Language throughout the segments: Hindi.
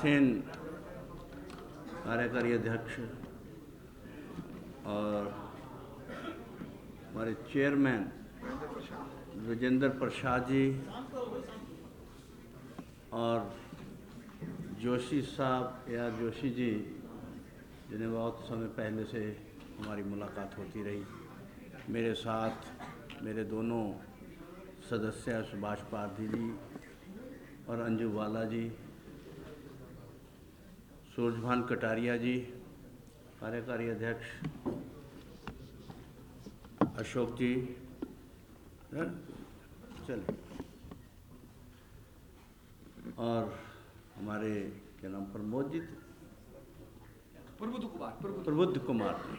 सेन कार्यकारी अध्यक्ष और हमारे चेयरमैन विजेंद्र प्रसाद जी और जोशी साहब या जोशी जी, जिन्हें बहुत समय पहले से हमारी मुलाकात होती रही, मेरे साथ मेरे दोनों सदस्य सुभाष पारधी जी और अंजू वाला जी, सूरजभान कटारिया जी कार्यकारी अध्यक्ष, अशोक जी, चले, और हमारे क्या नाम प्रमोद जी, प्रबुद्ध कुमार जी,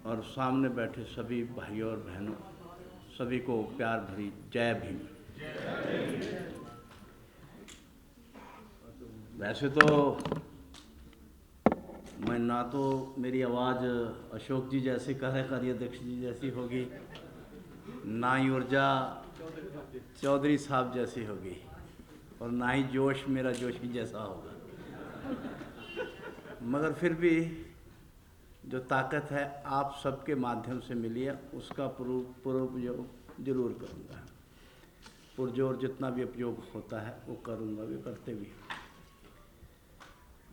और सामने बैठे सभी भाइयों और बहनों, सभी को प्यार भरी जय भीम। वैसे तो मैं ना तो मेरी आवाज़ अशोक जी जैसे कार्यकारी अध्यक्ष जी जैसी होगी, ना ही ऊर्जा चौधरी साहब जैसी होगी, और ना ही जोश मेरा जोशी जैसा होगा, मगर फिर भी जो ताकत है आप सबके माध्यम से मिली है, उसका पूर्वपयोग जरूर करूँगा। पुरजोर जितना भी उपयोग होता है वो करूँगा भी, करते भी।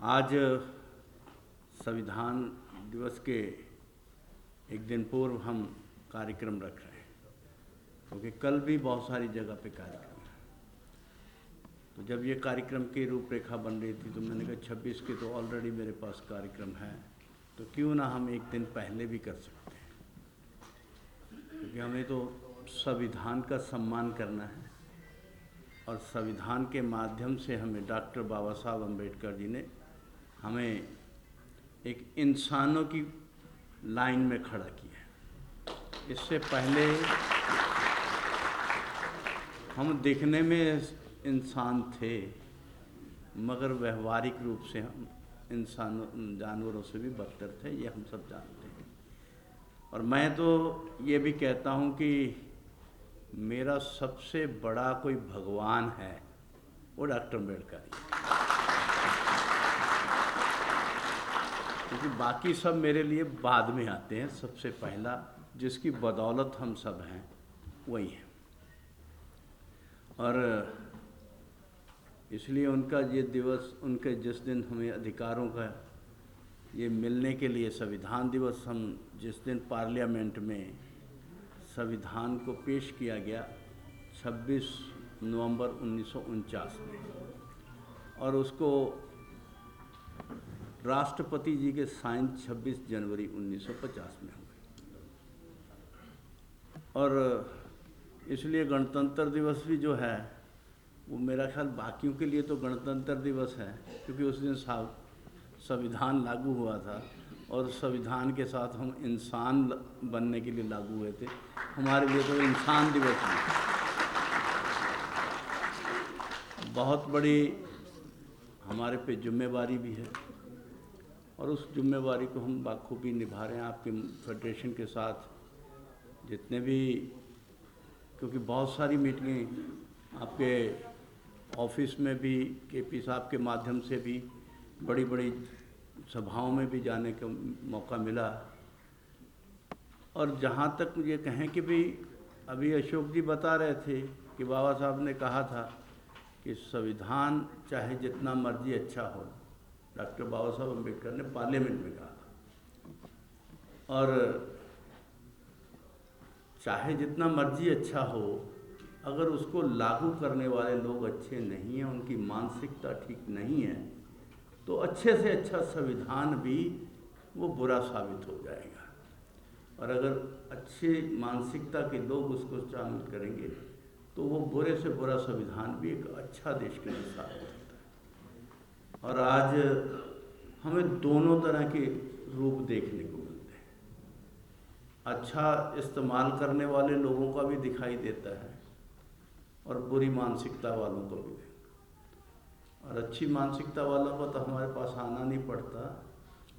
आज संविधान दिवस के एक दिन पूर्व हम कार्यक्रम रख रहे हैं, क्योंकि कल भी बहुत सारी जगह पे कार्यक्रम है। तो जब ये कार्यक्रम की रूपरेखा बन रही थी तो मैंने कहा 26 के तो ऑलरेडी मेरे पास कार्यक्रम है, तो क्यों ना हम एक दिन पहले भी कर सकते हैं, क्योंकि हमें तो संविधान का सम्मान करना है, और संविधान के माध्यम से हमें डॉक्टर बाबा साहब अम्बेडकर जी ने हमें एक इंसानों की लाइन में खड़ा किया। इससे पहले हम दिखने में इंसान थे, मगर व्यवहारिक रूप से हम जानवरों से भी बदतर थे, ये हम सब जानते हैं। और मैं तो ये भी कहता हूँ कि मेरा सबसे बड़ा कोई भगवान है वो डॉक्टर अम्बेडकर ही, क्योंकि बाकी सब मेरे लिए बाद में आते हैं। सबसे पहला जिसकी बदौलत हम सब हैं वही है, और इसलिए उनका ये दिवस, उनके जिस दिन हमें अधिकारों का ये मिलने के लिए संविधान दिवस, हम जिस दिन पार्लियामेंट में संविधान को पेश किया गया 26 नवंबर 1949 में, और उसको राष्ट्रपति जी के साइन 26 जनवरी 1950 में हुए। और इसलिए गणतंत्र दिवस भी जो है वो मेरा ख्याल बाकियों के लिए तो गणतंत्र दिवस है, क्योंकि उस दिन संविधान लागू हुआ था, और संविधान के साथ हम इंसान बनने के लिए लागू हुए थे। हमारे लिए तो इंसान दिवस है। बहुत बड़ी हमारे पे जिम्मेवारी भी है, और उस जिम्मेवारी को हम बाखूबी निभा रहे हैं आपके फेडरेशन के साथ। जितने भी, क्योंकि बहुत सारी मीटिंगें आपके ऑफिस में भी, केपी साहब के माध्यम से भी, बड़ी बड़ी सभाओं में भी जाने का मौका मिला। और जहाँ तक ये कहें कि भी अभी अशोक जी बता रहे थे कि बाबा साहब ने कहा था कि संविधान चाहे जितना मर्जी अच्छा हो, डॉक्टर बाबा साहब अम्बेडकर ने पार्लियामेंट में कहा था, और चाहे जितना मर्जी अच्छा हो, अगर उसको लागू करने वाले लोग अच्छे नहीं हैं, उनकी मानसिकता ठीक नहीं है, तो अच्छे से अच्छा संविधान भी वो बुरा साबित हो जाएगा। और अगर अच्छे मानसिकता के लोग उसको शामिल करेंगे तो वो बुरे से बुरा संविधान भी एक अच्छा देश के लिए साबित होता है। और आज हमें दोनों तरह के रूप देखने को मिलते हैं। अच्छा इस्तेमाल करने वाले लोगों का भी दिखाई देता है, और बुरी मानसिकता वालों को भी। और अच्छी मानसिकता वालों को तो हमारे पास आना नहीं पड़ता,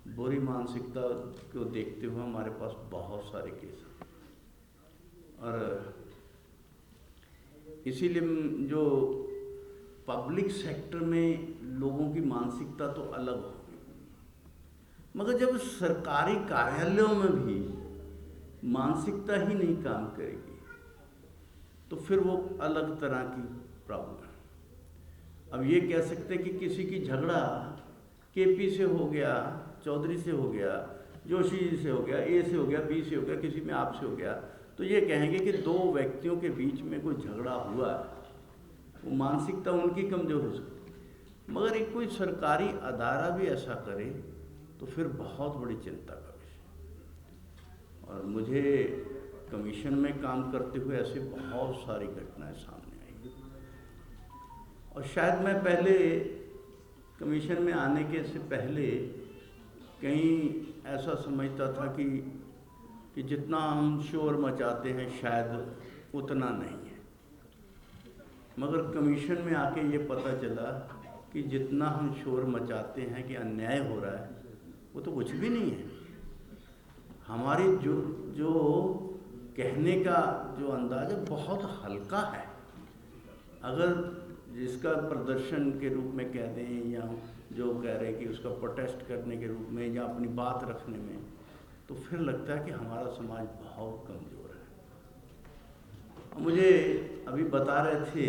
बुरी मानसिकता को देखते हुए हमारे पास बहुत सारे केस हैं। और इसीलिए जो पब्लिक सेक्टर में लोगों की मानसिकता तो अलग होगी, मगर जब सरकारी कार्यालयों में भी मानसिकता ही नहीं काम करेगी तो फिर वो अलग तरह की प्रॉब्लम है। अब ये कह सकते हैं कि किसी की झगड़ा केपी से हो गया, चौधरी से हो गया, जोशी जी से हो गया, ए से हो गया, बी से हो गया, किसी में आप से हो गया, तो ये कहेंगे कि दो व्यक्तियों के बीच में कोई झगड़ा हुआ है, वो मानसिकता उनकी कमजोर हो सकती। मगर एक कोई सरकारी अदारा भी ऐसा करे तो फिर बहुत बड़ी चिंता का विषय। और मुझे कमीशन में काम करते हुए ऐसे बहुत सारी घटनाएं सामने आई, और शायद मैं पहले कमीशन में आने के से पहले कहीं ऐसा समझता था कि जितना हम शोर मचाते हैं शायद उतना नहीं है, मगर कमीशन में आके ये पता चला कि जितना हम शोर मचाते हैं कि अन्याय हो रहा है वो तो कुछ भी नहीं है। हमारी जो कहने का जो अंदाज है बहुत हल्का है। अगर जिसका प्रदर्शन के रूप में कह दें या जो कह रहे हैं कि उसका प्रोटेस्ट करने के रूप में या अपनी बात रखने में, तो फिर लगता है कि हमारा समाज बहुत कमज़ोर है। मुझे अभी बता रहे थे,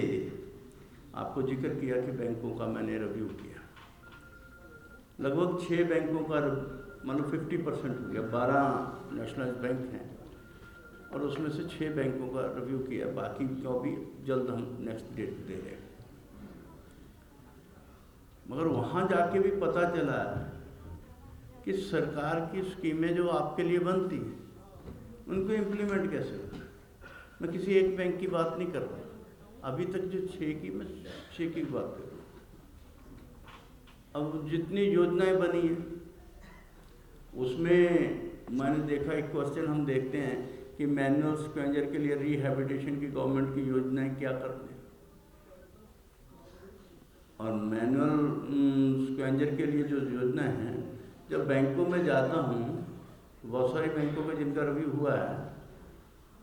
आपको जिक्र किया कि बैंकों का मैंने रिव्यू किया, लगभग 6 बैंकों का मतलब 50% हो गया। 12 नेशनलाइज्ड बैंक हैं और उसमें से 6 बैंकों का रिव्यू किया, बाकी को भी जल्द हम नेक्स्ट डेट दे रहे हैं। मगर वहाँ जाके भी पता चला कि सरकार की स्कीमें जो आपके लिए बनती हैं उनको इम्प्लीमेंट कैसे होता है। मैं किसी एक बैंक की बात नहीं कर रहा, अभी तक जो 6 की, मैं 6 की बात कर रहा हूँ। अब जितनी योजनाएं बनी हैं उसमें मैंने देखा, एक क्वेश्चन हम देखते हैं कि मैनुअल स्क्वेंजर के लिए रिहैबिलिटेशन की गवर्नमेंट की योजनाएं क्या करते हैं, और मैनुअल स्क्वेंजर के लिए जो योजना है, जब बैंकों में जाता हूँ, बहुत सारे बैंकों में जिनका रिव्यू हुआ है,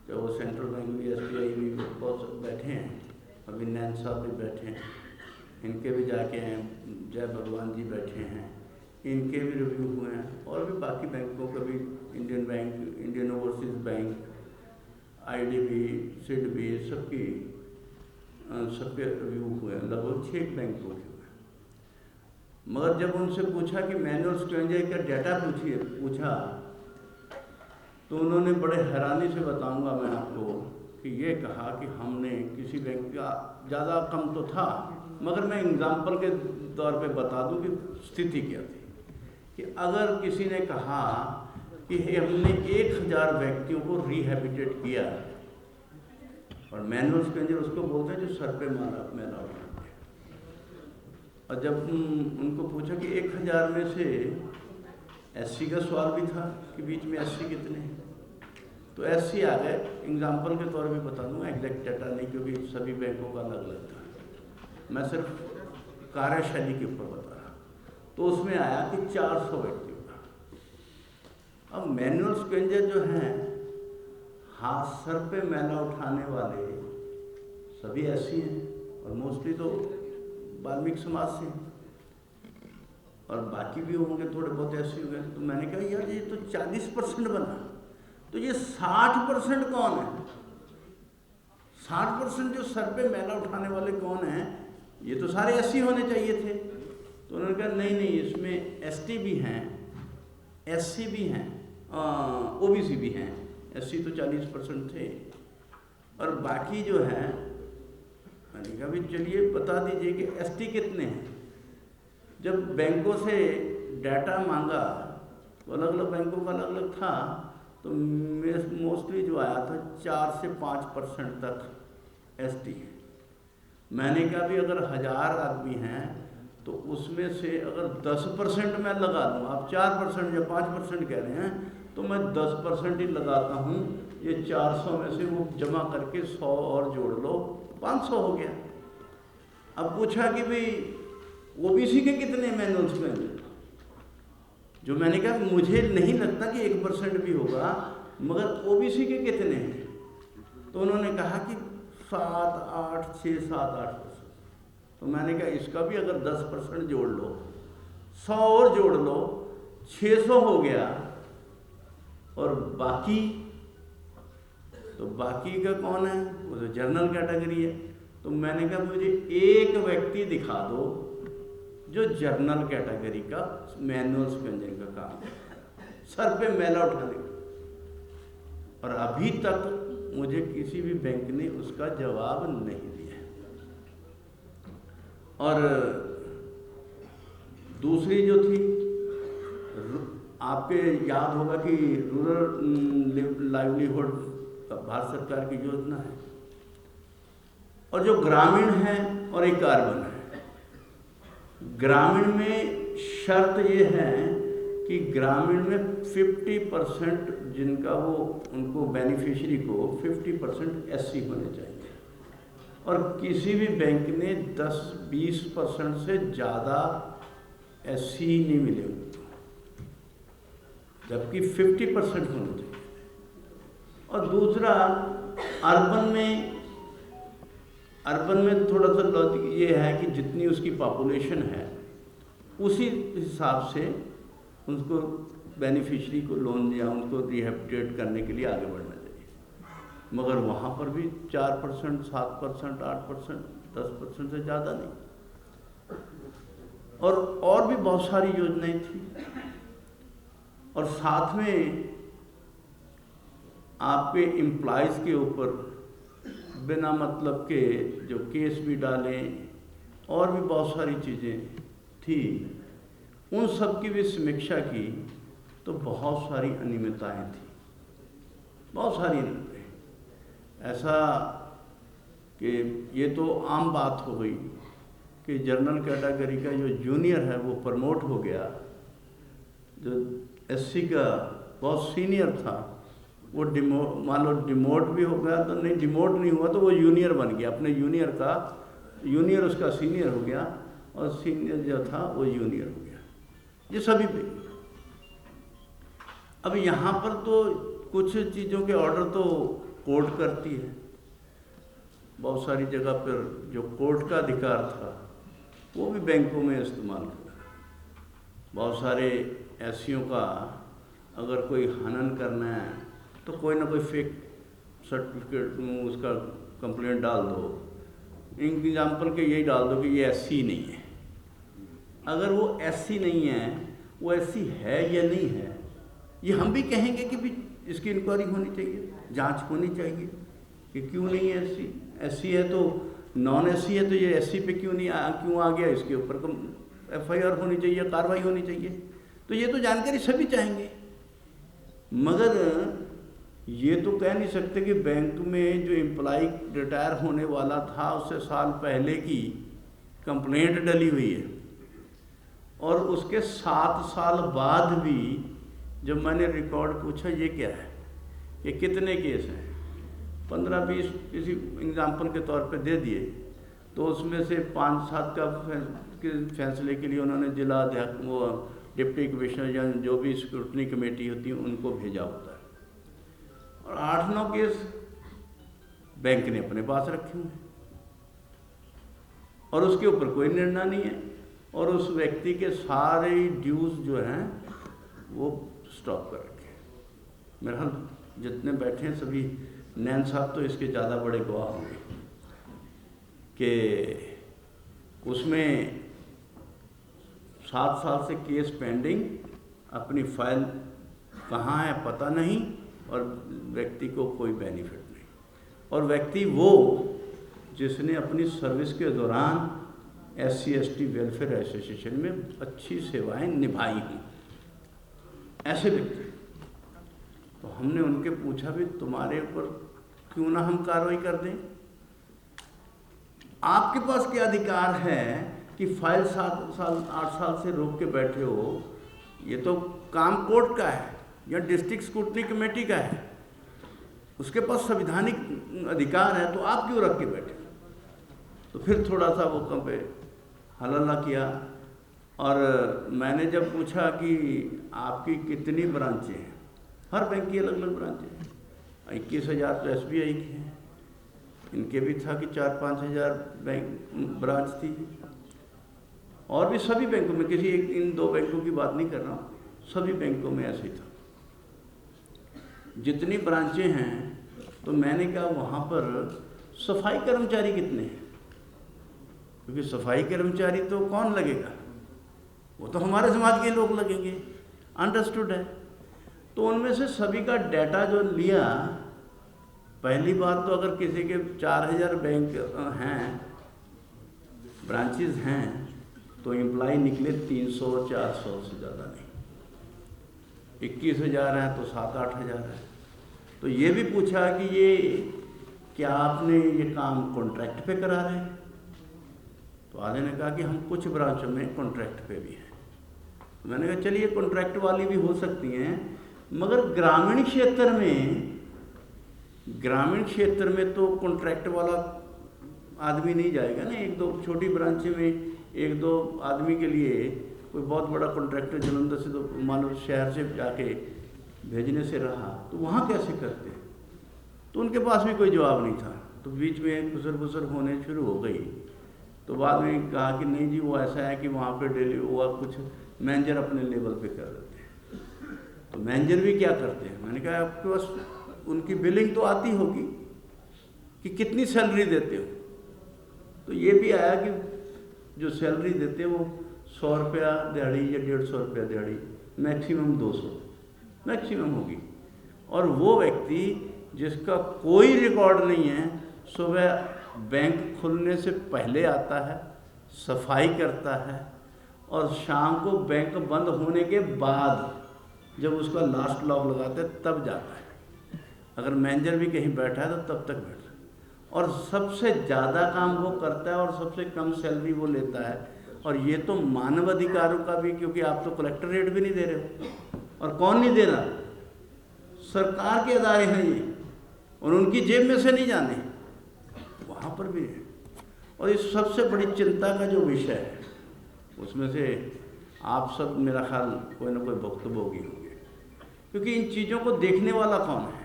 चाहे वो सेंट्रल बैंक भी, SBI भी बहुत बैठे हैं, अभी नैन साहब भी बैठे हैं, इनके भी जाके हैं, जय भगवान जी बैठे हैं, इनके भी रिव्यू हुए हैं, और भी बाकी बैंकों का भी, Indian bank, Indian overseas bank, IDB, SIDB, सबके रिव्यू हुए हैं, लगभग 6 बैंकों के हुए। मगर जब उनसे पूछा कि मैनुअल स्क्वेंजर का डाटा पूछा तो उन्होंने बड़े हैरानी से बताऊंगा मैं आपको कि ये कहा कि हमने किसी बैंक का, ज़्यादा कम तो था, मगर मैं एग्जाम्पल के तौर पे बता दूं कि स्थिति क्या थी, कि अगर किसी ने कहा कि हमने 1000 व्यक्तियों को रिहैबिलिटेट किया, और मैनुअल स्क्वेंजर उसको बोलते हैं जो सर पे मैला उठाते हैं, और जब उनको पूछा कि 1000 में से SC का सवाल भी था कि बीच में SC कितने हैं, तो SC आ गए। एग्जाम्पल के तौर पे बता दूँ, एग्जैक्ट डाटा नहीं, क्योंकि सभी बैंकों का अलग अलग था, मैं सिर्फ कार्यशैली के ऊपर बता रहा। तो उसमें आया कि 400 व्यक्तियों का। अब मैनुअल स्क्वेंजर जो हैं, हाथ सर पे मैला उठाने वाले सभी SC हैं, और मोस्टली तो वाल्मीकि समाज से हैं, और बाकी भी होंगे, थोड़े बहुत SC हुए। तो मैंने कहा यार ये तो 40% बना, तो ये 60% कौन है? 60% जो सर पे मैला उठाने वाले कौन हैं? ये तो सारे SC होने चाहिए थे। तो उन्होंने कहा नहीं, इसमें ST भी हैं, SC भी हैं, OBC भी हैं। SC तो 40% थे, और बाकी जो है, मैंने कहा भी चलिए बता दीजिए कि ST कितने हैं। जब बैंकों से डाटा मांगा तो अलग अलग बैंकों का अलग अलग था, तो मोस्टली जो आया था 4 से 5% तक ST है। मैंने कहा भी अगर 1000 आदमी हैं तो उसमें से अगर 10% मैं लगा दूँ, आप 4% या 5% कह रहे हैं, तो मैं 10% ही लगाता हूँ। ये 400 में से वो जमा करके 100 और जोड़ लो, 500 हो गया। अब पूछा कि भाई OBC के कितने मैनुअल स्क्वेंजर, जो मैंने कहा मुझे नहीं लगता कि 1% भी होगा, मगर OBC के कितने हैं? तो उन्होंने कहा कि 7, 8, 6, 7, 8%। तो मैंने कहा इसका भी अगर 10% जोड़ लो, 100 और जोड़ लो, 600 हो गया, और बाकी, तो बाकी का कौन है? वो तो जनरल कैटेगरी है। तो मैंने कहा मुझे एक व्यक्ति दिखा दो जो जनरल कैटेगरी का मैनुअल स्पंजिंग का काम है, सर पे मैला उठाने का, और अभी तक मुझे किसी भी बैंक ने उसका जवाब नहीं दिया। और दूसरी जो थी, आपके याद होगा कि रूरल लाइवलीहुड भारत सरकार की योजना है, और जो ग्रामीण है और एक अर्बन है। ग्रामीण में शर्त ये है कि ग्रामीण में 50% जिनका वो उनको बेनिफिशियरी को 50% SC होने चाहिए, और किसी भी बैंक ने 10-20% से ज़्यादा SC नहीं मिले उनको, जबकि 50% होना चाहिए। और दूसरा, अर्बन में थोड़ा सा लॉजिक ये है कि जितनी उसकी पॉपुलेशन है उसी हिसाब से उसको बेनिफिशियरी को लोन या उनको रिहेबिलिटेट करने के लिए आगे बढ़ना चाहिए। मगर वहाँ पर भी 4%, 7%, 8%, 10% से ज़्यादा नहीं। और भी बहुत सारी योजनाएं थी, और साथ में आपके एम्प्लॉइज़ के ऊपर बिना मतलब के जो केस भी डालें, और भी बहुत सारी चीज़ें थी, उन सब की भी समीक्षा की तो बहुत सारी अनियमितताएं थी, बहुत सारी अनियमितताएं। ऐसा कि ये तो आम बात हो गई कि जनरल कैटेगरी का जो जूनियर है वो प्रमोट हो गया, जो SC का बहुत सीनियर था वो मान लो डिमोट भी हो गया, तो नहीं, डिमोट नहीं हुआ तो वो जूनियर बन गया, अपने जूनियर उसका सीनियर हो गया, और सीनियर जो था वो जूनियर हो गया। ये सभी पे। अब यहाँ पर तो कुछ चीज़ों के ऑर्डर तो कोर्ट करती है, बहुत सारी जगह पर जो कोर्ट का अधिकार था वो भी बैंकों में इस्तेमाल किया। बहुत सारे SCओं का अगर कोई हनन करना है तो कोई ना कोई फेक सर्टिफिकेट उसका कंप्लेंट डाल दो। एग्जाम्पल के यही डाल दो कि ये SC नहीं है। अगर वो SC नहीं है, वो SC है या नहीं है, ये हम भी कहेंगे कि भी इसकी इंक्वायरी होनी चाहिए, जांच होनी चाहिए कि क्यों नहीं है SC। SC है तो नॉन SC है तो ये SC पे क्यों आ गया, इसके ऊपर FIR होनी चाहिए, कार्रवाई होनी चाहिए। तो ये तो जानकारी सभी चाहेंगे, मगर ये तो कह नहीं सकते कि बैंक में जो एम्प्लॉय रिटायर होने वाला था उससे साल पहले की कंप्लेंट डली हुई है, और उसके 7 साल बाद भी जब मैंने रिकॉर्ड पूछा ये क्या है, ये कितने केस हैं, 15-20 किसी एग्जाम्पल के तौर पे दे दिए, तो उसमें से 5-7 का फैसले के लिए उन्होंने जिला अध्यक्ष, वो डिप्टी कमिश्नर या जो भी स्क्रूटनी कमेटी होती है उनको भेजा होता है, और 8-9 केस बैंक ने अपने पास रखे हुए हैं, और उसके ऊपर कोई निर्णय नहीं है, और उस व्यक्ति के सारे ड्यूज जो हैं वो स्टॉप कर रखे हैं। मेरा जितने बैठे हैं सभी, नैन साहब तो इसके ज़्यादा बड़े गवाह होंगे कि उसमें 7 साल से केस पेंडिंग, अपनी फाइल कहाँ है पता नहीं, और व्यक्ति को कोई बेनिफिट नहीं, और व्यक्ति वो जिसने अपनी सर्विस के दौरान SC/ST वेलफेयर एसोसिएशन में अच्छी सेवाएं निभाई हैं, ऐसे व्यक्ति। तो हमने उनके पूछा भी तुम्हारे ऊपर क्यों ना हम कार्रवाई कर दें, आपके पास क्या अधिकार है कि फाइल 7 साल 8 साल से रोक के बैठे हो, ये तो काम कोर्ट का है या डिस्ट्रिक्ट स्क्रूटनी कमेटी का है, उसके पास संवैधानिक अधिकार है, तो आप क्यों रख के बैठे। तो फिर थोड़ा सा वो कम पे हल्ला किया, और मैंने जब पूछा कि आपकी कितनी ब्रांचें हैं, हर बैंक की अलग अलग ब्रांचें हैं, 21,000 तो SBI की हैं, इनके भी था कि 4-5 हज़ार बैंक ब्रांच थी, और भी सभी बैंकों में, किसी एक इन 2 बैंकों की बात नहीं कर रहा हूँ, सभी बैंकों में ऐसे ही था। जितनी ब्रांचें हैं, तो मैंने कहा वहाँ पर सफाई कर्मचारी कितने हैं, क्योंकि सफाई कर्मचारी तो कौन लगेगा, वो तो हमारे समाज के लोग लगेंगे, अंडरस्टूड है। तो उनमें से सभी का डाटा जो लिया, पहली बात तो अगर किसी के 4000 बैंक हैं, ब्रांचेस हैं, तो एम्प्लॉय निकले 300-400 से ज़्यादा नहीं। 21,000 हैं तो 7-8 हज़ार है। तो ये भी पूछा कि ये क्या आपने ये काम कॉन्ट्रैक्ट पे करा रहे हैं? तो आधे ने कहा कि हम कुछ ब्रांचों में कॉन्ट्रैक्ट पे भी हैं। तो मैंने कहा चलिए कॉन्ट्रैक्ट वाली भी हो सकती हैं, मगर ग्रामीण क्षेत्र में तो कॉन्ट्रैक्ट वाला आदमी नहीं जाएगा ना। 1-2 छोटी ब्रांच में 1-2 आदमी के लिए कोई बहुत बड़ा कॉन्ट्रैक्टर जलंधर से तो मानो शहर से जाके भेजने से रहा, तो वहाँ कैसे करते? तो उनके पास भी कोई जवाब नहीं था। तो बीच में गुसर होने शुरू हो गई। तो बाद में कहा कि नहीं जी, वो ऐसा है कि वहाँ पे डेली वो कुछ मैनेजर अपने लेवल पे कर देते हैं। तो मैनेजर भी क्या करते हैं? मैंने कहा आपके पास उनकी बिलिंग तो आती होगी कि कितनी सैलरी देते हो। तो ये भी आया कि जो सैलरी देते हैं वो 100 रुपया दिहाड़ी या 150 रुपया दिहाड़ी, मैक्सिमम 200 मैक्सिमम होगी। और वो व्यक्ति जिसका कोई रिकॉर्ड नहीं है, सुबह बैंक खुलने से पहले आता है, सफाई करता है, और शाम को बैंक बंद होने के बाद जब उसका लास्ट लॉक लगाते हैं तब जाता है। अगर मैनेजर भी कहीं बैठा है तो तब तक बैठा है, और सबसे ज़्यादा काम वो करता है और सबसे कम सैलरी वो लेता है। और ये तो मानव अधिकारों का भी, क्योंकि आप तो कलेक्टर रेट भी नहीं दे रहे हो, और कौन नहीं दे रहा? सरकार के अदारे हैं ये, और उनकी जेब में से नहीं जाने, वहाँ पर भी है। और इस सबसे बड़ी चिंता का जो विषय है, उसमें से आप सब मेरा ख्याल कोई ना कोई भुक्तभोगी होंगे, क्योंकि इन चीज़ों को देखने वाला कौन है?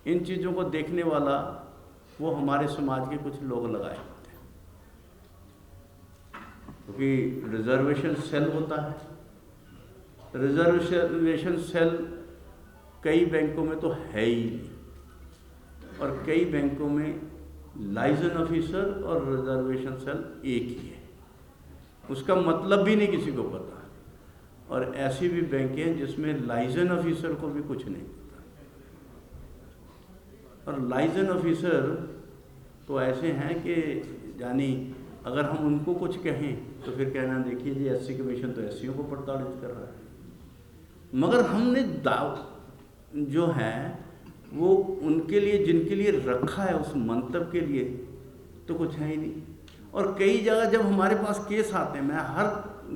इन चीज़ों को देखने वाला वो हमारे समाज के कुछ लोग लगाए होते हैं, क्योंकि रिजर्वेशन सेल होता है। रिजर्वेशन सेल कई बैंकों में तो है ही नहीं, और कई बैंकों में लाइजन ऑफिसर और रिजर्वेशन सेल एक ही है, उसका मतलब भी नहीं किसी को पता। और ऐसी भी बैंकें हैं जिसमें लाइजन ऑफिसर को भी कुछ नहीं पता। और लाइजन ऑफिसर तो ऐसे हैं कि यानी अगर हम उनको कुछ कहें तो फिर कहना देखिए जी एससी कमीशन तो एससीओ को प्रताड़ित कर रहा है। मगर हमने दाव जो है वो उनके लिए, जिनके लिए रखा है, उस मंतव्य के लिए तो कुछ है ही नहीं। और कई जगह जब हमारे पास केस आते हैं, मैं हर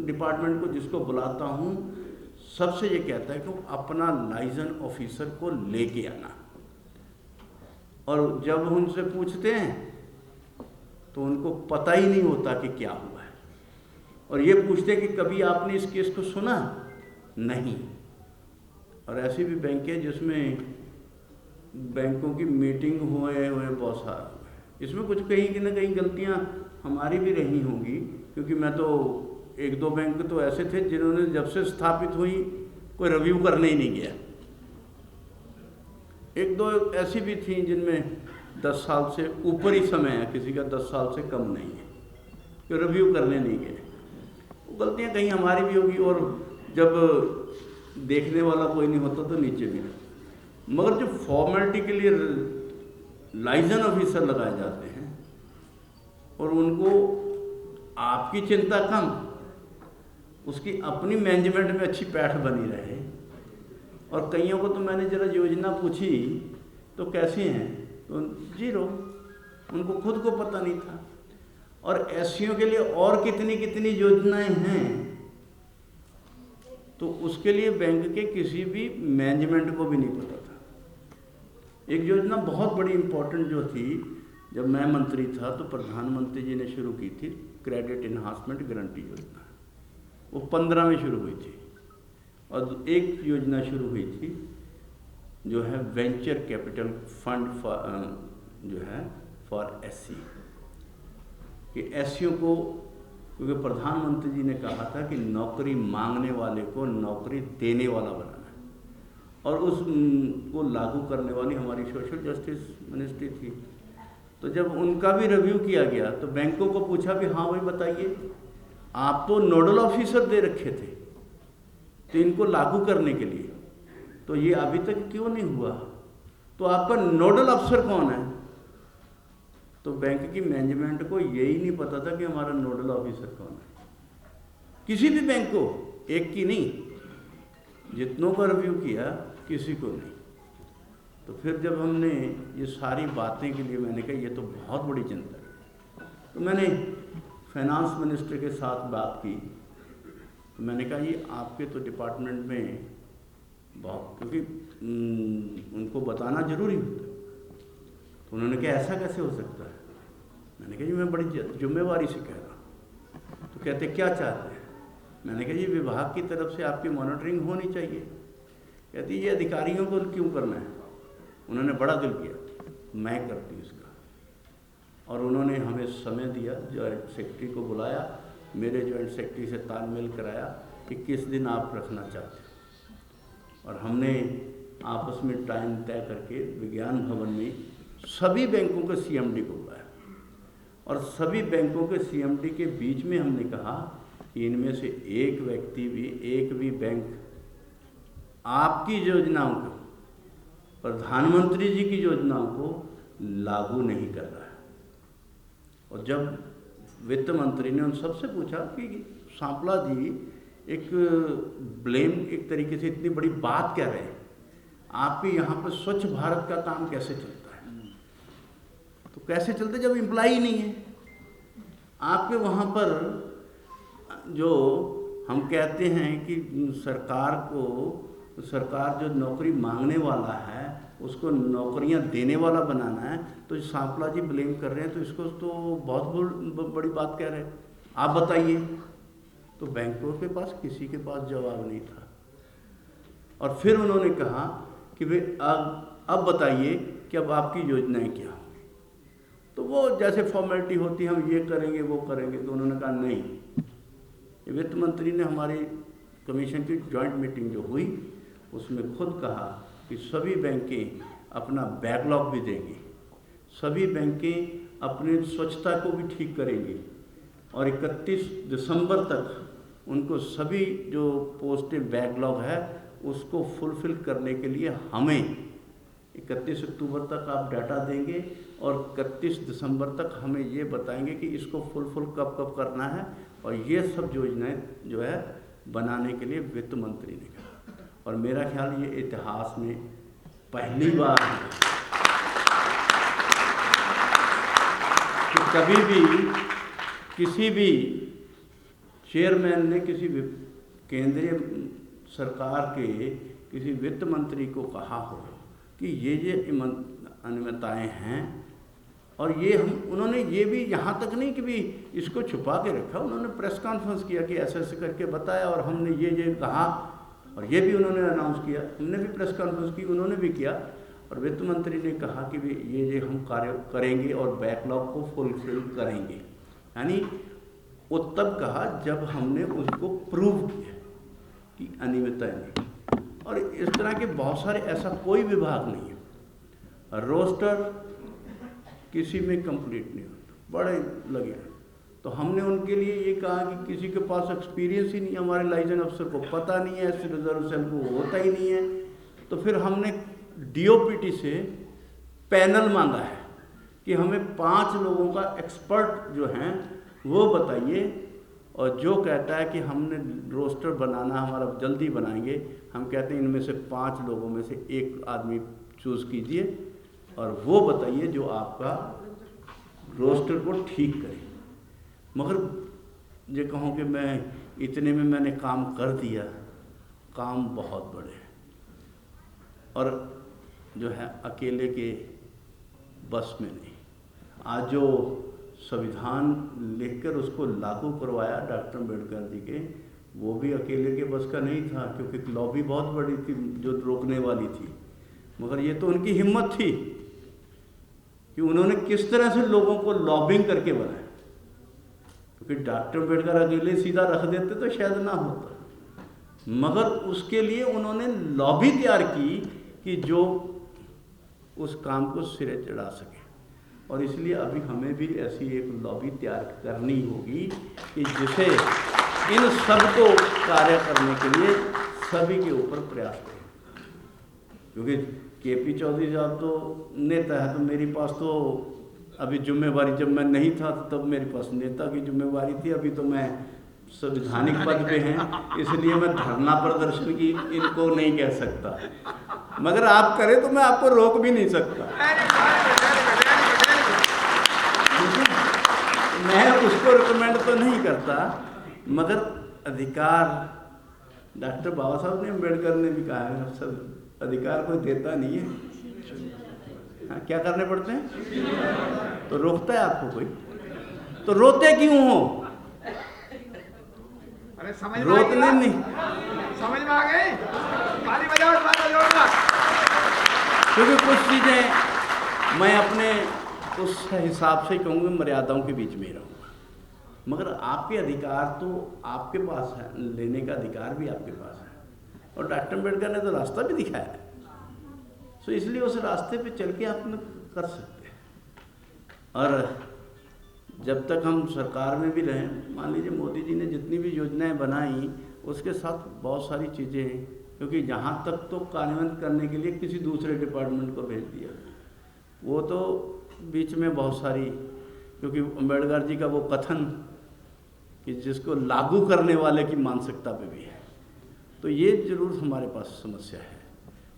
डिपार्टमेंट को जिसको बुलाता हूँ सबसे ये कहता है कि अपना लाइजन ऑफिसर को लेके आना। और जब उनसे पूछते हैं तो उनको पता ही नहीं होता कि क्या हुआ है, और ये पूछते हैं कि कभी आपने इस केस को सुना? नहीं। और ऐसी भी बैंकें जिसमें बैंकों की मीटिंग हुए बहुत सारा, इसमें कुछ कहीं ना कहीं गलतियां हमारी भी रही होंगी, क्योंकि मैं तो 1-2 बैंक तो ऐसे थे जिन्होंने जब से स्थापित हुई कोई रिव्यू करने ही नहीं गया। 1-2 ऐसी भी थी जिनमें 10 साल से ऊपर ही समय है, किसी का 10 साल से कम नहीं है, कि रिव्यू करने नहीं गए। वो गलतियां कहीं हमारी भी होगी, और जब देखने वाला कोई नहीं होता तो नीचे भी नहीं। मगर जो फॉर्मेलिटी के लिए लाइजन ऑफिसर लगाए जाते हैं और उनको आपकी चिंता कम, उसकी अपनी मैनेजमेंट में अच्छी पैठ बनी रहे। और कईयों को तो मैंने जरा योजना पूछी तो कैसी हैं, तो 0, उनको खुद को पता नहीं था। और एससीओ के लिए और कितनी योजनाएं हैं, तो उसके लिए बैंक के किसी भी मैनेजमेंट को भी नहीं पता था। एक योजना बहुत बड़ी इम्पोर्टेंट जो थी, जब मैं मंत्री था तो प्रधानमंत्री जी ने शुरू की थी, क्रेडिट इन्हांसमेंट गारंटी योजना। वो 15 में शुरू हुई थी। और एक योजना शुरू हुई थी जो है वेंचर कैपिटल फंड जो है फॉर एससी, कि एससीओं को, क्योंकि प्रधानमंत्री जी ने कहा था कि नौकरी मांगने वाले को नौकरी देने वाला बनाना है, और उसको लागू करने वाली हमारी सोशल जस्टिस मिनिस्ट्री थी। तो जब उनका भी रिव्यू किया गया तो बैंकों को पूछा भी हाँ भाई बताइए, आप तो नोडल ऑफिसर दे रखे थे तो इनको लागू करने के लिए, तो ये अभी तक क्यों नहीं हुआ, तो आपका नोडल अफसर कौन है? तो बैंक की मैनेजमेंट को यही नहीं पता था कि हमारा नोडल ऑफिसर कौन है। किसी भी बैंक को, एक की नहीं, जितनों का रिव्यू किया किसी को नहीं। तो फिर जब हमने ये सारी बातें के लिए मैंने कहा ये तो बहुत बड़ी चिंता है, तो मैंने फाइनेंस मिनिस्टर के साथ बात की। तो मैंने कहा ये आपके तो डिपार्टमेंट में बहुत, क्योंकि उनको बताना जरूरी होता है। तो उन्होंने कहा ऐसा कैसे हो सकता है? मैंने कहा जी मैं बड़ी जिम्मेवारी से कह रहा हूँ। तो कहते क्या चाहते हैं? मैंने कहा जी विभाग की तरफ से आपकी मॉनिटरिंग होनी चाहिए। कहती ये अधिकारियों को क्यों करना है? उन्होंने बड़ा दिल किया, मैं करती हूँ इसका। और उन्होंने हमें समय दिया, जॉइंट सेक्रेटरी को बुलाया, मेरे जॉइंट सेक्रेटरी से तालमेल कराया कि किस दिन आप रखना चाहते हैं, और हमने आपस में टाइम तय करके विज्ञान भवन में सभी बैंकों के सीएमडी को बुलाया, और सभी बैंकों के सीएमडी के बीच में हमने कहा कि इनमें से एक व्यक्ति भी, एक भी बैंक आपकी योजनाओं को, प्रधानमंत्री जी की योजनाओं को लागू नहीं कर रहा है। और जब वित्त मंत्री ने उन सबसे पूछा कि सांपला जी एक ब्लेम, एक तरीके से इतनी बड़ी बात कह रहे हैं, आपके यहाँ पर स्वच्छ भारत का काम कैसे चलता है? तो कैसे चलते जब एम्प्लॉई नहीं है आपके वहाँ पर? जो हम कहते हैं कि सरकार जो नौकरी मांगने वाला है उसको नौकरियां देने वाला बनाना है, तो सांपला जी ब्लेम कर रहे हैं, तो इसको तो बहुत बड़ी बात कह रहे हैं। आप बताइए। तो बैंकों के पास किसी के पास जवाब नहीं था। और फिर उन्होंने कहा कि भाई अब बताइए कि अब आपकी योजनाएं क्या होंगी। तो वो जैसे फॉर्मेलिटी होती है, हम ये करेंगे वो करेंगे। तो उन्होंने कहा नहीं, वित्त मंत्री ने हमारी कमीशन की जॉइंट मीटिंग जो हुई उसमें खुद कहा कि सभी बैंकें अपना बैकलॉग भी देंगी, सभी बैंकें अपने स्वच्छता को भी ठीक करेंगी, और 31 दिसंबर तक उनको सभी जो पोस्टें बैकलॉग है उसको फुलफिल करने के लिए हमें 31 अक्टूबर तक आप डाटा देंगे, और 31 दिसंबर तक हमें ये बताएंगे कि इसको फुलफिल कब कब करना है। और ये सब योजनाएं जो है बनाने के लिए वित्त मंत्री ने कहा। और मेरा ख्याल ये इतिहास में पहली बार है कि कभी भी किसी भी चेयरमैन ने किसी केंद्रीय सरकार के किसी वित्त मंत्री को कहा हो कि ये अनियमितताएं हैं। और ये उन्होंने ये भी यहाँ तक नहीं कि भी इसको छुपा के रखा, उन्होंने प्रेस कॉन्फ्रेंस किया कि ऐसे करके बताया, और हमने ये कहा, और ये भी उन्होंने अनाउंस किया। हमने भी प्रेस कॉन्फ्रेंस की, उन्होंने भी किया, और वित्त मंत्री ने कहा कि भी ये हम कार्य करेंगे और बैकलॉग को फुलफिल करेंगे। यानी वो तब कहा जब हमने उसको प्रूव किया कि अनियमितताएं नहीं। और इस तरह के बहुत सारे, ऐसा कोई विभाग नहीं है रोस्टर किसी में कंप्लीट नहीं होता, बड़े लगे। तो हमने उनके लिए ये कहा कि किसी के पास एक्सपीरियंस ही नहीं है, हमारे लाइसेंस अफसर को पता नहीं है, रिजर्व सेल को होता ही नहीं है। तो फिर हमने डीओपीटी से पैनल मांगा है कि हमें 5 लोगों का एक्सपर्ट जो हैं वो बताइए, और जो कहता है कि हमने रोस्टर बनाना हमारा जल्दी बनाएंगे, हम कहते हैं इनमें से 5 लोगों में से एक आदमी चूज़ कीजिए और वो बताइए जो आपका रोस्टर को ठीक करे। मगर ये कहूँ कि मैं इतने में मैंने काम कर दिया, काम बहुत बड़े हैं, और जो है अकेले के बस में नहीं। आज जो संविधान लिखकर उसको लागू करवाया डॉक्टर अम्बेडकर जी के, वो भी अकेले के बस का नहीं था, क्योंकि लॉबी बहुत बड़ी थी जो रोकने वाली थी। मगर ये तो उनकी हिम्मत थी कि उन्होंने किस तरह से लोगों को लॉबिंग करके बनाया, क्योंकि डॉक्टर अम्बेडकर अकेले सीधा रख देते तो शायद ना होता, मगर उसके लिए उन्होंने लॉबी तैयार की कि जो उस काम को सिरे चढ़ा सके। और इसलिए अभी हमें भी ऐसी एक लॉबी तैयार करनी होगी कि जिसे इन सब को कार्य करने के लिए सभी के ऊपर प्रयास करें। क्योंकि केपी चौधरी साहब तो नेता है, तो मेरे पास तो अभी जिम्मेवारी, जब मैं नहीं था तब मेरे पास नेता की जिम्मेवारी थी, अभी तो मैं संवैधानिक पद पे हैं, इसलिए मैं धरना प्रदर्शन की इनको नहीं कह सकता, मगर आप करें तो मैं आपको रोक भी नहीं सकता। मैं उसको रिकमेंड तो नहीं करता, मगर अधिकार डॉक्टर बाबा साहब ने, अम्बेडकर ने भी कहा है, सब अधिकार कोई देता नहीं है। हाँ, क्या करने पड़ते हैं? तो रोकता है आपको कोई, तो रोते क्यों हो? अरे समझ रोकने नहीं, समझ में आ गई, ताली बजाओ, ताली बजाओ। क्योंकि कुछ चीज़ें मैं अपने उस हिसाब से कहूँगा, मर्यादाओं के बीच में ही रहूँगा, मगर आपके अधिकार तो आपके पास है, लेने का अधिकार भी आपके पास है, और डॉक्टर अम्बेडकर ने तो रास्ता भी दिखाया है, तो इसलिए उस रास्ते पे चल के आप कर सकते हैं। और जब तक हम सरकार में भी रहें, मान लीजिए मोदी जी ने जितनी भी योजनाएं बनाई, उसके साथ बहुत सारी चीज़ें हैं, क्योंकि जहाँ तक तो कार्यान्वित करने के लिए किसी दूसरे डिपार्टमेंट को भेज दिया, वो तो बीच में बहुत सारी, क्योंकि अम्बेडकर जी का वो कथन कि जिसको लागू करने वाले की मानसिकता पे भी है, तो ये जरूर हमारे पास समस्या है।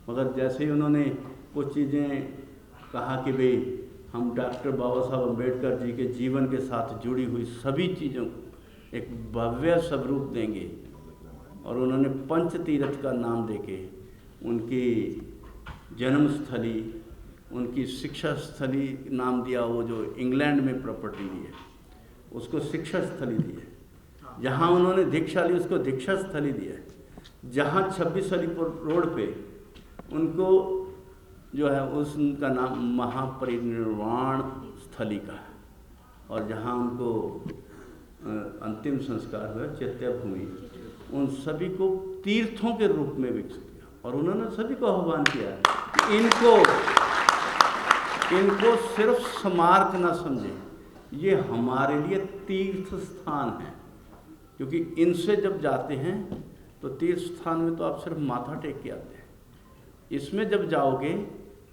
मगर जैसे ही उन्होंने कुछ चीज़ें कहा कि भाई हम डॉक्टर बाबा साहब अम्बेडकर जी के जीवन के साथ जुड़ी हुई सभी चीज़ों को एक भव्य स्वरूप देंगे, और उन्होंने पंच तीर्थ का नाम देके उनकी जन्मस्थली, उनकी शिक्षा स्थली नाम दिया, वो जो इंग्लैंड में प्रॉपर्टी ली है उसको शिक्षा स्थली दी है, जहाँ उन्होंने दीक्षा ली उसको दीक्षा स्थली दी है, जहाँ 26 अलीपुर रोड पे उनको जो है उसका नाम महापरिनिर्वाण स्थली का है, और जहाँ उनको अंतिम संस्कार हुआ चैत्य भूमि, उन सभी को तीर्थों के रूप में विकसित किया, और उन्होंने सभी को आह्वान किया कि इनको सिर्फ स्मारक न समझें, ये हमारे लिए तीर्थ स्थान है, क्योंकि इनसे जब जाते हैं तो तीर्थ स्थान में तो आप सिर्फ माथा टेक के आते हैं, इसमें जब जाओगे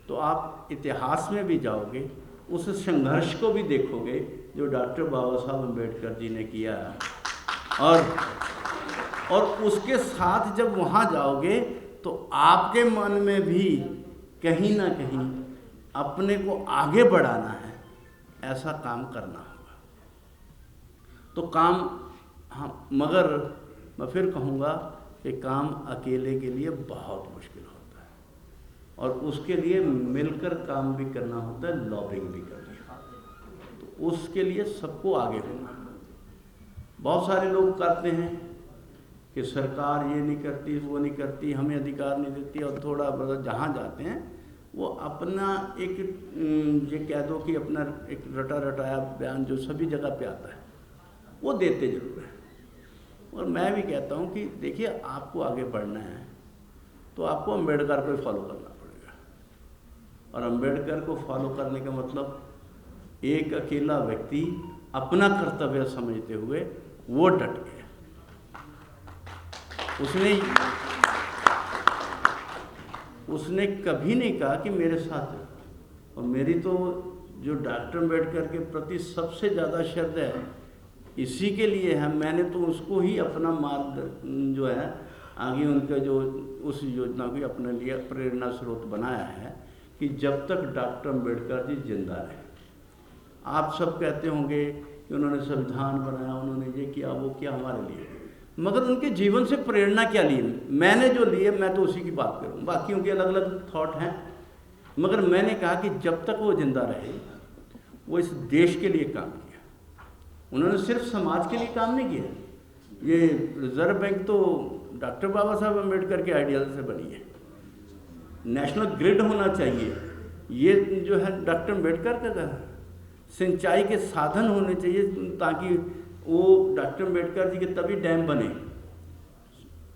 तो आप इतिहास में भी जाओगे, उस संघर्ष को भी देखोगे जो डॉक्टर बाबा साहब अम्बेडकर जी ने किया, और उसके साथ जब वहाँ जाओगे तो आपके मन में भी कहीं ना कहीं अपने को आगे बढ़ाना है, ऐसा काम करना होगा। तो काम हाँ, मगर मैं फिर कहूँगा कि काम अकेले के लिए बहुत मुश्किल होता है, और उसके लिए मिलकर काम भी करना होता है, लॉबिंग भी करनी है, तो उसके लिए सबको आगे होना। बहुत सारे लोग करते हैं कि सरकार ये नहीं करती, वो नहीं करती, हमें अधिकार नहीं देती, और थोड़ा बहुत जहाँ जाते हैं वो अपना एक ये कह दो कि अपना एक रटा रटाया बयान जो सभी जगह पे आता है वो देते जरूर है। और मैं भी कहता हूँ कि देखिए, आपको आगे बढ़ना है तो आपको अम्बेडकर को फॉलो करना पड़ेगा, और अम्बेडकर को फॉलो करने का मतलब एक अकेला व्यक्ति अपना कर्तव्य समझते हुए वो डट गया, उसने कभी नहीं कहा कि मेरे साथ है। और मेरी तो जो डॉक्टर अम्बेडकर के प्रति सबसे ज़्यादा श्रद्धा है इसी के लिए है, मैंने तो उसको ही अपना मार्ग जो है आगे उनका जो उस योजना को अपने लिए प्रेरणा स्रोत बनाया है कि जब तक डॉक्टर अम्बेडकर जी जिंदा रहे। आप सब कहते होंगे कि उन्होंने संविधान बनाया, उन्होंने ये किया वो किया हमारे लिए, मगर उनके जीवन से प्रेरणा क्या ली? मैंने जो लिए मैं तो उसी की बात करूँ, बाकियों के अलग अलग थॉट हैं, मगर मैंने कहा कि जब तक वो जिंदा रहे वो इस देश के लिए काम किया। उन्होंने सिर्फ समाज के लिए काम नहीं किया, ये रिजर्व बैंक तो डॉक्टर बाबा साहब अम्बेडकर के आइडियल से बनी है। नेशनल ग्रिड होना चाहिए, ये जो है डॉक्टर अम्बेडकर का कहा, सिंचाई के साधन होने चाहिए ताकि वो डॉक्टर अम्बेडकर जी के तभी डैम बने।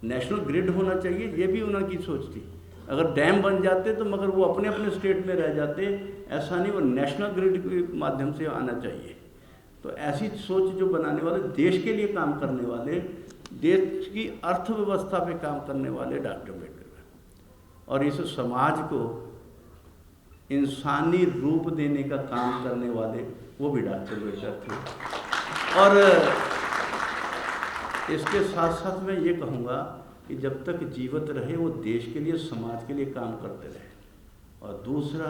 नेशनल ग्रिड होना चाहिए, ये भी उनकी सोच थी। अगर डैम बन जाते तो मगर वो अपने अपने स्टेट में रह जाते, ऐसा नहीं, वो नेशनल ग्रिड के माध्यम से आना चाहिए। तो ऐसी सोच जो बनाने वाले, देश के लिए काम करने वाले, देश की अर्थव्यवस्था पे काम करने वाले डॉक्टर अम्बेडकर, और इस समाज को इंसानी रूप देने का काम करने वाले वो भी डॉक्टर अम्बेडकर थे। और इसके साथ साथ मैं ये कहूँगा कि जब तक जीवित रहे वो देश के लिए, समाज के लिए काम करते रहे। और दूसरा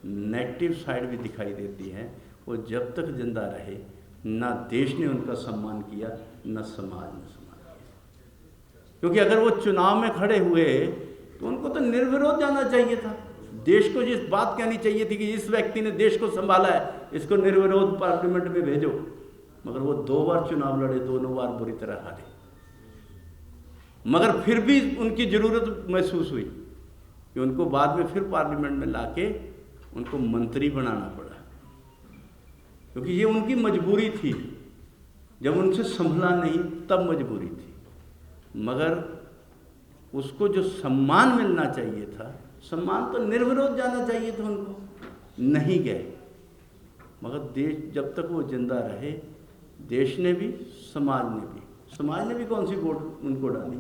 नेगेटिव साइड भी दिखाई देती है, वो जब तक जिंदा रहे ना देश ने उनका सम्मान किया न समाज ने सम्मान किया। क्योंकि अगर वो चुनाव में खड़े हुए तो उनको तो निर्विरोध जाना चाहिए था। देश को जिस बात कहनी चाहिए थी कि इस व्यक्ति ने देश को संभाला है, इसको निर्विरोध पार्लियामेंट में भेजो, मगर वो 2 बार चुनाव लड़े, दोनों बार बुरी तरह हारे। मगर फिर भी उनकी ज़रूरत महसूस हुई कि उनको बाद में फिर पार्लियामेंट में लाके उनको मंत्री बनाना पड़ा, क्योंकि ये उनकी मजबूरी थी। जब उनसे संभला नहीं तब मजबूरी थी, मगर उसको जो सम्मान मिलना चाहिए था, सम्मान तो निर्विरोध जाना चाहिए था उनको, नहीं गए। मगर देश जब तक वो जिंदा रहे, देश ने भी समाज ने भी कौन सी वोट उनको डाली,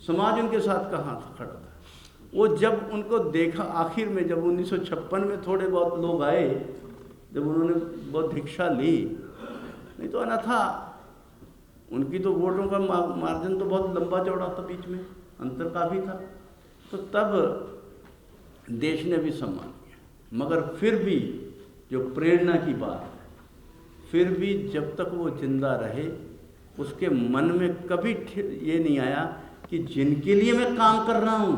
समाज उनके साथ कहाँ खड़ा था। वो जब उनको देखा आखिर में, जब 1956 में थोड़े बहुत लोग आए, जब उन्होंने बहुत भिक्षा ली, नहीं तो अन्यथा उनकी तो वोटों का मार्जिन तो बहुत लंबा चौड़ा था, बीच में अंतर काफ़ी था, तो तब देश ने भी सम्मान किया। मगर फिर भी जो प्रेरणा की बात है, फिर भी जब तक वो जिंदा रहे उसके मन में कभी ये नहीं आया कि जिनके लिए मैं काम कर रहा हूँ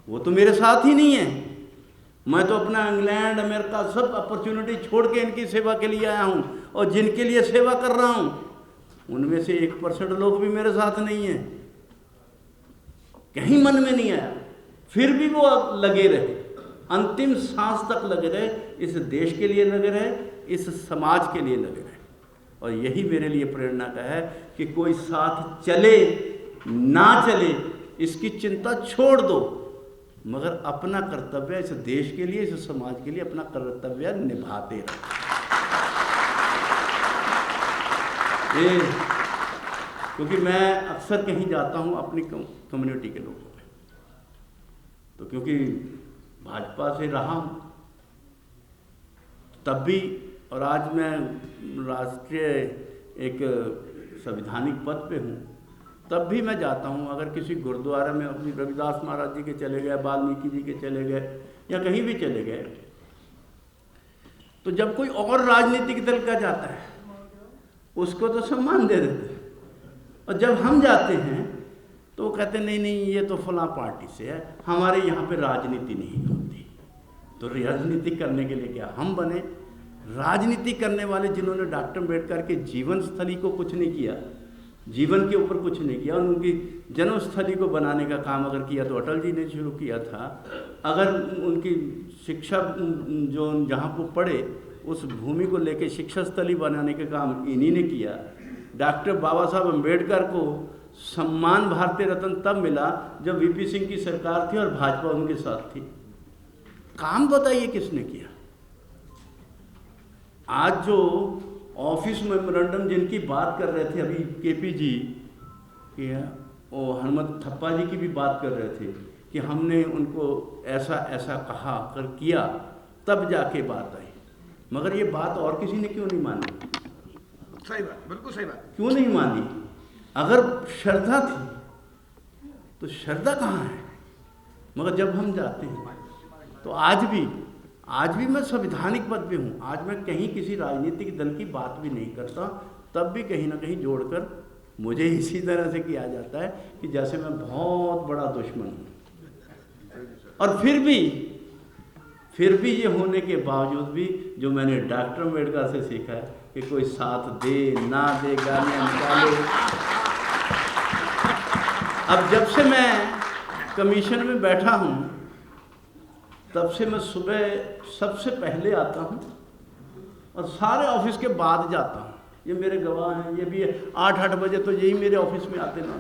वो तो मेरे साथ ही नहीं है, मैं तो अपना इंग्लैंड अमेरिका सब अपॉर्चुनिटी छोड़ के इनकी सेवा के लिए आया हूँ, और जिनके लिए सेवा कर रहा हूँ उनमें से 1% लोग भी मेरे साथ नहीं हैं। कहीं मन में नहीं आया, फिर भी वो लगे रहे, अंतिम सांस तक लगे रहे, इस देश के लिए लगे रहे, इस समाज के लिए लगे रहे। और यही मेरे लिए प्रेरणा का है कि कोई साथ चले ना चले इसकी चिंता छोड़ दो, मगर अपना कर्तव्य इस देश के लिए, इस समाज के लिए अपना कर्तव्य निभाते रहो। ये क्योंकि मैं अक्सर कहीं जाता हूँ अपनी कम्युनिटी के लोगों में, तो क्योंकि भाजपा से रहा हूँ तब भी, और आज मैं राष्ट्रीय एक संवैधानिक पद पे हूँ, तब भी मैं जाता हूँ। अगर किसी गुरुद्वारा में अपनी रविदास महाराज जी के चले गए, वाल्मीकि जी के चले गए, या कहीं भी चले गए, तो जब कोई और राजनीतिक दल का जाता है उसको तो सम्मान दे देते हैं, और जब हम जाते हैं तो वो कहते नहीं नहीं ये तो फलां पार्टी से है, हमारे यहाँ पे राजनीति नहीं होती। तो राजनीति करने के लिए क्या हम बने? राजनीति करने वाले जिन्होंने डॉक्टर अम्बेडकर के जीवन स्थली को कुछ नहीं किया, जीवन के ऊपर कुछ नहीं किया, उनकी जन्मस्थली को बनाने का काम अगर किया तो अटल जी ने शुरू किया था। अगर उनकी शिक्षा जो जहाँ को पढ़े उस भूमि को लेके शिक्षा स्थली बनाने का काम इन्हीं ने किया। डॉक्टर बाबा साहब अम्बेडकर को सम्मान भारतीय रत्न तब मिला जब वीपी सिंह की सरकार थी और भाजपा उनके साथ थी। काम बताइए किसने किया? आज जो ऑफिस मेमोरेंडम जिनकी बात कर रहे थे अभी केपी जी, और हनुमत थप्पा जी की भी बात कर रहे थे कि हमने उनको ऐसा ऐसा कहा कर किया, तब जाके बात आई। मगर ये बात और किसी ने क्यों नहीं मानी? सही बात, बिल्कुल सही बात। क्यों नहीं मानी? अगर श्रद्धा थी तो श्रद्धा कहाँ है? मगर जब हम जाते हैं तो आज भी मैं संवैधानिक पद पे हूँ। आज मैं कहीं किसी राजनीतिक दल की बात भी नहीं करता, तब भी कहीं ना कहीं जोड़कर मुझे इसी तरह से किया जाता है कि जैसे मैं बहुत बड़ा दुश्मन हूँ। और फिर भी ये होने के बावजूद भी जो मैंने डॉक्टर अम्बेडकर से सीखा है कि कोई साथ दे ना दे, गालियाँ निकाले। अब जब से मैं कमीशन में बैठा हूँ तब से मैं सुबह सबसे पहले आता हूँ और सारे ऑफिस के बाद जाता हूँ। ये मेरे गवाह हैं, ये भी 8-8 बजे तो यही मेरे ऑफिस में आते ना।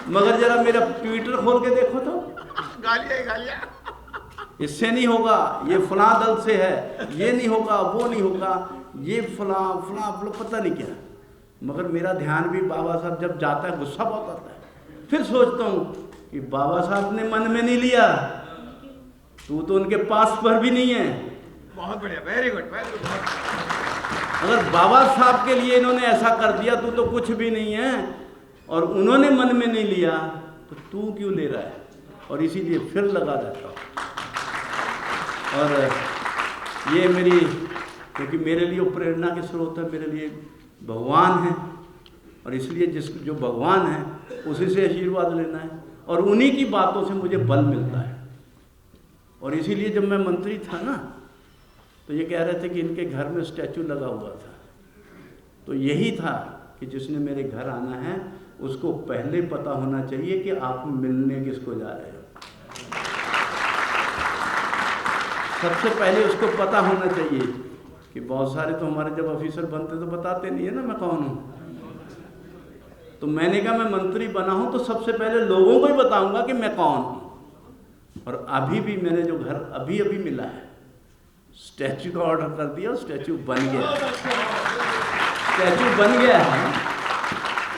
मगर जरा मेरा ट्विटर खोल के देखो तो गालियाँ इससे नहीं होगा, ये फलां दल से है, ये नहीं होगा, वो नहीं होगा, ये फलां फलां फलां पता नहीं क्या। मगर मेरा ध्यान भी बाबा साहब जब जाता है गुस्सा बहुत आता है। फिर सोचता हूँ कि बाबा साहब ने मन में नहीं लिया, तू तो उनके पास पर भी नहीं है। बहुत बढ़िया, वेरी गुड वेरी गुड। अगर बाबा साहब के लिए इन्होंने ऐसा कर दिया, तू तो कुछ भी नहीं है, और उन्होंने मन में नहीं लिया तो तू क्यों ले रहा है? और इसीलिए फिर लगा रहता हूँ। और ये मेरी, क्योंकि मेरे लिए प्रेरणा के स्रोत है, मेरे लिए भगवान है, और इसलिए जो भगवान है उसी से आशीर्वाद लेना है, और उन्हीं की बातों से मुझे बल मिलता है। और इसीलिए जब मैं मंत्री था ना, तो ये कह रहे थे कि इनके घर में स्टैचू लगा हुआ था, तो यही था कि जिसने मेरे घर आना है उसको पहले पता होना चाहिए कि आप मिलने किसको जा रहे हो। सबसे पहले उसको पता होना चाहिए कि बहुत सारे तो हमारे जब ऑफिसर बनते तो बताते नहीं है ना मैं कौन हूँ। तो मैंने कहा मैं मंत्री बना हूँ तो सबसे पहले लोगों को ही बताऊंगा कि मैं कौन हूँ। और अभी भी मैंने जो घर अभी अभी मिला है, स्टैचू का ऑर्डर कर दिया, स्टैचू बन गया, स्टैचू बन गया है।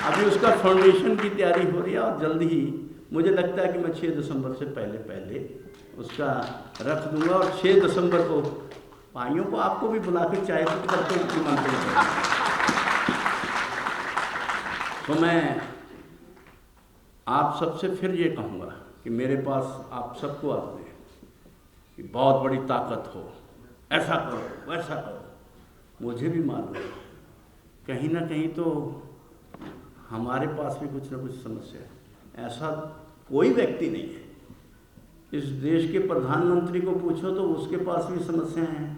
अभी उसका फाउंडेशन की तैयारी हो रही है, और जल्द ही मुझे लगता है कि मैं 6 दिसंबर से पहले उसका रख दूंगा। और 6 दिसंबर को भाइयों को आपको भी बुला के चाय से करके मंत्री करूँगा। तो मैं आप सबसे फिर ये कहूँगा कि मेरे पास आप सबको आते हैं कि बहुत बड़ी ताकत हो, ऐसा करो वैसा करो। मुझे भी मालूम है कहीं ना कहीं तो हमारे पास भी कुछ ना कुछ समस्या है। ऐसा कोई व्यक्ति नहीं है, इस देश के प्रधानमंत्री को पूछो तो उसके पास भी समस्याएं हैं,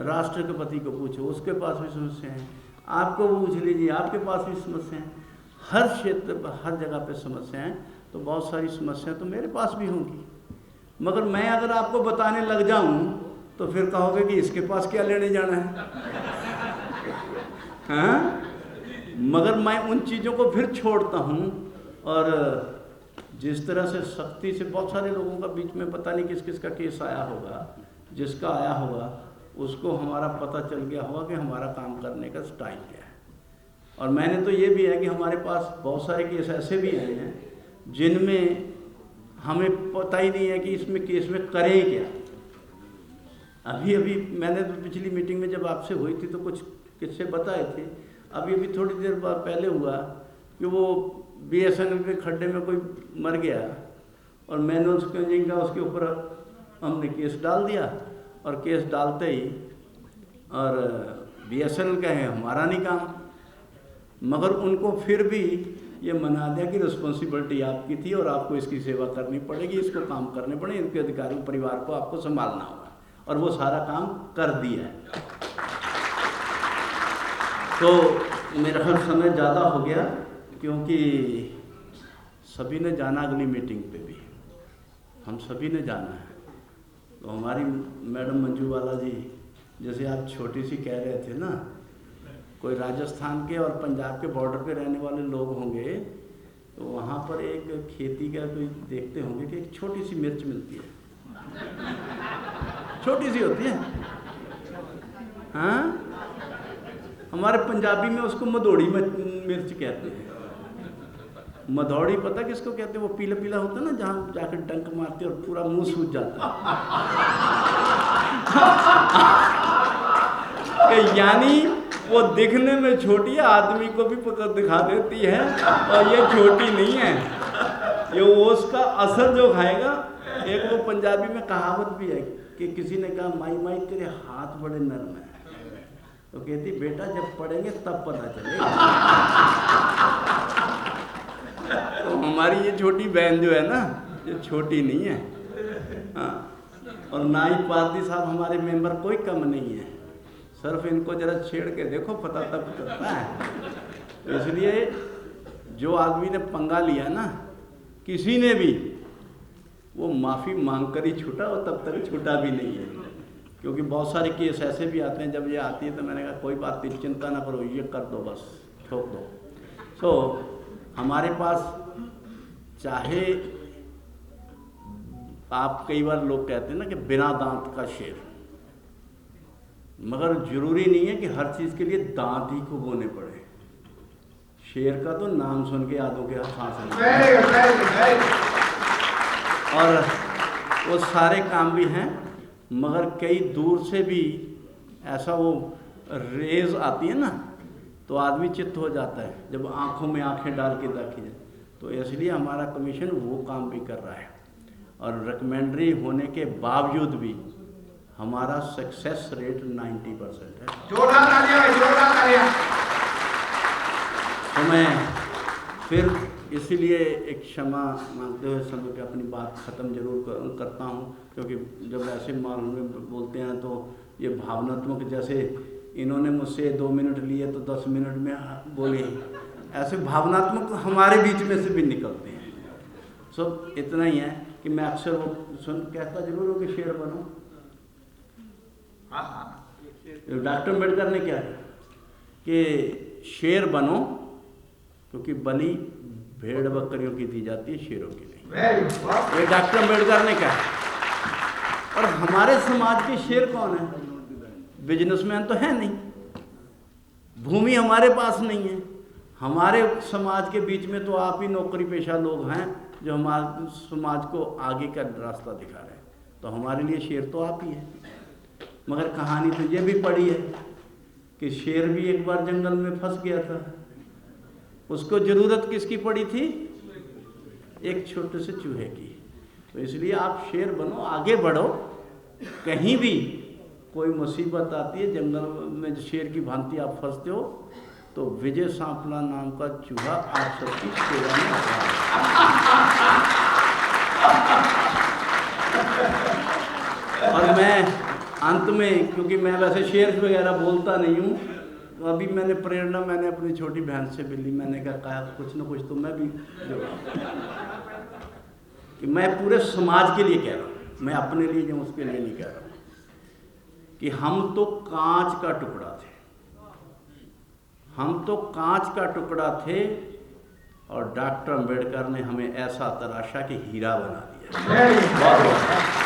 राष्ट्रपति को पूछो उसके पास भी समस्याएं हैं, आपको पूछ लीजिए आपके पास भी समस्याएं हैं। हर क्षेत्र पर हर जगह पे समस्याएं, तो बहुत सारी समस्याएं तो मेरे पास भी होंगी। मगर मैं अगर आपको बताने लग जाऊं तो फिर कहोगे कि इसके पास क्या लेने जाना है, हाँ? मगर मैं उन चीज़ों को फिर छोड़ता हूँ। और जिस तरह से सख्ती से बहुत सारे लोगों का बीच में पता नहीं किस किस का केस आया होगा, जिसका आया होगा उसको हमारा पता चल गया होगा कि हमारा काम करने का स्टाइल क्या है। और मैंने तो ये भी है कि हमारे पास बहुत सारे केस ऐसे भी आए हैं जिनमें हमें पता ही नहीं है कि इसमें केस में करें क्या। अभी अभी मैंने तो पिछली मीटिंग में जब आपसे हुई थी तो कुछ किस्से बताए थे। अभी अभी थोड़ी देर बाद पहले हुआ कि वो BSNL के खड्डे में कोई मर गया, और मैंने उसके ऊपर हमने केस डाल दिया, और केस डालते ही और BSNL का है हमारा नहीं काम, मगर उनको फिर भी ये मना दिया कि रिस्पॉन्सिबिलिटी आपकी थी और आपको इसकी सेवा करनी पड़ेगी, इसको काम करने पड़े, इनके अधिकारियों परिवार को आपको संभालना होगा, और वो सारा काम कर दिया है। तो मेरा हर समय ज़्यादा हो गया क्योंकि सभी ने जाना, अगली मीटिंग पे भी हम सभी ने जाना है। तो हमारी मैडम मंजू वाला जी, जैसे आप छोटी सी कह रहे थे ना, कोई राजस्थान के और पंजाब के बॉर्डर पे रहने वाले लोग होंगे तो वहाँ पर एक खेती का कोई देखते होंगे कि एक छोटी सी मिर्च मिलती है, छोटी सी होती है, हाँ? हमारे पंजाबी में उसको मधोड़ी मिर्च कहते हैं। मधौड़ी पता किसको कहते हैं? वो पीला पीला होता है ना, जहाँ जाकर डंक मारते और पूरा मुंह सूज जाता है। यानी वो दिखने में छोटी है, आदमी को भी पकड़ दिखा देती है, और ये छोटी नहीं है, ये वो उसका असर जो खाएगा। एक वो पंजाबी में कहावत भी है कि किसी ने कहा माई माई तेरे हाथ बड़े नरम है, तो कहती बेटा जब पढ़ेंगे तब पता चलेगा। तो हमारी ये छोटी बहन जो है ना, ये छोटी नहीं है, हाँ। और ना ही पारदी साहब हमारे मेंबर कोई कम नहीं है, सिर्फ इनको जरा छेड़ के देखो पता तब चलता है। तो इसलिए जो आदमी ने पंगा लिया ना, किसी ने भी, वो माफ़ी मांग कर ही छूटा और तब तक छूटा भी नहीं है, क्योंकि बहुत सारे केस ऐसे भी आते हैं। जब ये आती है तो मैंने कहा कोई बात नहीं, चिंता ना करो, ये कर दो, बस ठोक दो। तो हमारे पास चाहे आप, कई बार लोग कहते हैं ना कि बिना दांत का शेर, मगर जरूरी नहीं है कि हर चीज़ के लिए दांत ही को बोने पड़े। शेर का तो नाम सुन के आदों के सांस और वो सारे काम भी हैं, मगर कई दूर से भी ऐसा वो रेज आती है ना, तो आदमी चित्त हो जाता है जब आंखों में आंखें डाल के देखी जाए। तो इसलिए हमारा कमीशन वो काम भी कर रहा है, और रिकमेंडरी होने के बावजूद भी हमारा सक्सेस रेट 90% है। जोरदार तालियां, जोरदार तालियां। तो मैं फिर इसीलिए एक क्षमा मांगते हुए समय पे अपनी बात ख़त्म जरूर करता हूँ, क्योंकि जब ऐसे मामले में बोलते हैं तो ये भावनात्मक, जैसे इन्होंने मुझसे 2 मिनट लिए तो 10 मिनट में बोले, ऐसे भावनात्मक हमारे बीच में से भी निकलते हैं। सो इतना ही है कि मैं अक्सर वो कहता जरूर हूँ कि शेर बनो। डॉक्टर अम्बेडकर ने क्या है कि शेर बनो, क्योंकि बलि भेड़ बकरियों की दी जाती है, शेरों की नहीं। ये डॉक्टर अम्बेडकर ने कहा। और हमारे समाज के शेर कौन है? बिजनेसमैन तो है नहीं, भूमि हमारे पास नहीं है। हमारे समाज के बीच में तो आप ही नौकरी पेशा लोग हैं जो हमारे समाज को आगे का रास्ता दिखा रहे हैं। तो हमारे लिए शेर तो आप ही है। मगर कहानी तो ये भी पढ़ी है कि शेर भी एक बार जंगल में फंस गया था। उसको ज़रूरत किसकी पड़ी थी? एक छोटे से चूहे की। तो इसलिए आप शेर बनो, आगे बढ़ो। कहीं भी कोई मुसीबत आती है, जंगल में शेर की भांति आप फंसते हो, तो विजय सांपला नाम का चूहा आप सबकी सेवा में और मैं अंत में, क्योंकि मैं वैसे शेर वगैरह बोलता नहीं हूँ, तो अभी मैंने प्रेरणा मैंने अपनी छोटी बहन से भी ली। मैंने कहा कुछ ना कुछ तो मैं भी कि मैं पूरे समाज के लिए कह रहा हूँ, मैं अपने लिए जो उसके लिए नहीं कह रहा हूँ, कि हम तो कांच का टुकड़ा थे। हम तो कांच का टुकड़ा थे और डॉक्टर अम्बेडकर ने हमें ऐसा तराशा कि हीरा बना दिया। बहुत बहुत